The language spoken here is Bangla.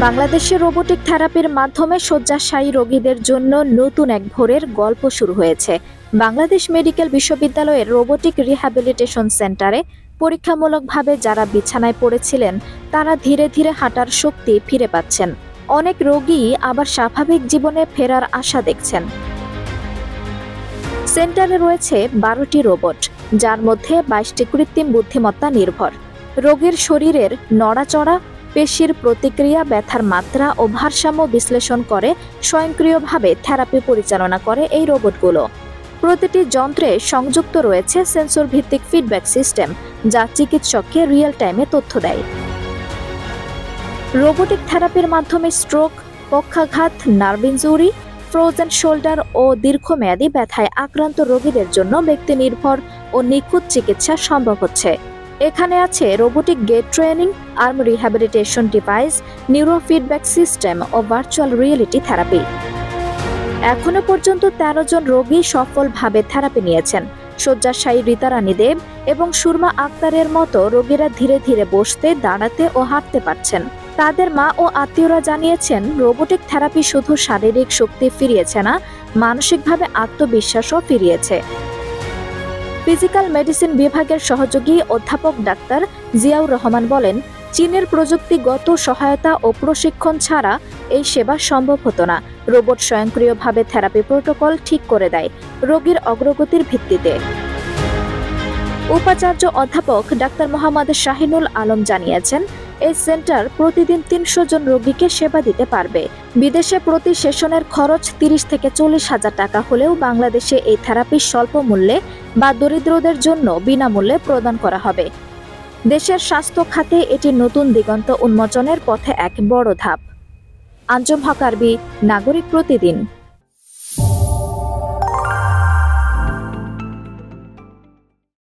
বাংলাদেশে রোবোটিক থেরাপির মাধ্যমে শয্যাশায়ী রোগীদের জন্য নতুন এক ভোরের গল্প শুরু হয়েছে। বাংলাদেশ মেডিকেল বিশ্ববিদ্যালয়ের রোবোটিক রিহ্যাবিলিটেশন সেন্টারে পরীক্ষামূলকভাবে যারা বিছানায় পড়েছিলেন তারা ধীরে ধীরে হাঁটার শক্তি ফিরে পাচ্ছেন। অনেক রোগী আবার স্বাভাবিক জীবনে ফেরার আশা দেখছেন। সেন্টারে রয়েছে 12টি রোবট, যার মধ্যে 22টি কৃত্রিম বুদ্ধিমত্তা নির্ভর। রোগীর শরীরের নড়াচড়া, পেশির প্রতিক্রিয়া, ব্যথার মাত্রা ও ভারসাম্য বিশ্লেষণ করে স্বয়ংক্রিয়ভাবে থেরাপি পরিচালনা করে এই রোবটগুলো। প্রতিটি যন্ত্রে সংযুক্ত রয়েছে সেন্সর ভিত্তিক ফিডব্যাক সিস্টেম, যা চিকিৎসককে রিয়েল টাইমে তথ্য দেয়। রোবোটিক থেরাপির মাধ্যমে স্ট্রোক, পক্ষাঘাত, নার্ভ ইনজুরি, ফ্রোজেন শোল্ডার ও দীর্ঘমেয়াদী ব্যথায় আক্রান্ত রোগীদের জন্য ব্যক্তিনির্ভর ও নিখুঁত চিকিৎসা সম্ভব হচ্ছে। এখানে আছে robotic gait training, arm rehabilitation device, neuro feedback system ও ভার্চুয়াল রিয়েলিটি থেরাপি। এখনো পর্যন্ত 13 জন রোগী সফলভাবে থেরাপি নিয়েছেন। শয্যাশায়ী রিতারানী দেব এবং সুরমা আক্তারের মতো রোগীরা ধীরে ধীরে বসতে, দাঁড়াতে ও হাঁটতে পারছেন। তাদের মা ও আত্মীয়রা জানিয়েছেন, রোবোটিক থেরাপি শুধু শারীরিক শক্তি ফিরিয়েছে না, মানসিকভাবে আত্মবিশ্বাসও ফিরিয়েছে। ফিজিক্যাল মেডিসিন বিভাগের সহযোগী অধ্যাপক ডাক্তার জিয়াউর রহমান বলেন, চীনের প্রযুক্তিগত সহায়তা ও প্রশিক্ষণ ছাড়া এই সেবা সম্ভব হতো না। রোবট স্বয়ংক্রিয়ভাবে থেরাপি প্রোটোকল ঠিক করে দেয়, রোগীর অগ্রগতির ভিত্তিতে। উপাচার্য অধ্যাপক ডাক্তার মোহাম্মদ শাহিনুল আলম জানিয়েছেন, এই সেন্টার প্রতিদিন 300 জন রোগীকে সেবা দিতে পারবে। বিদেশে প্রতি সেশনের খরচ 30 থেকে 40 হাজার টাকা হলেও বাংলাদেশে এই থেরাপি স্বল্প মূল্যে বা দরিদ্রদের জন্য বিনামূল্যে প্রদান করা হবে। দেশের স্বাস্থ্য খাতে এটি নতুন দিগন্ত উন্মোচনের পথে এক বড় ধাপ। আঞ্জুম হক আরবি, নাগরিক প্রতিদিন।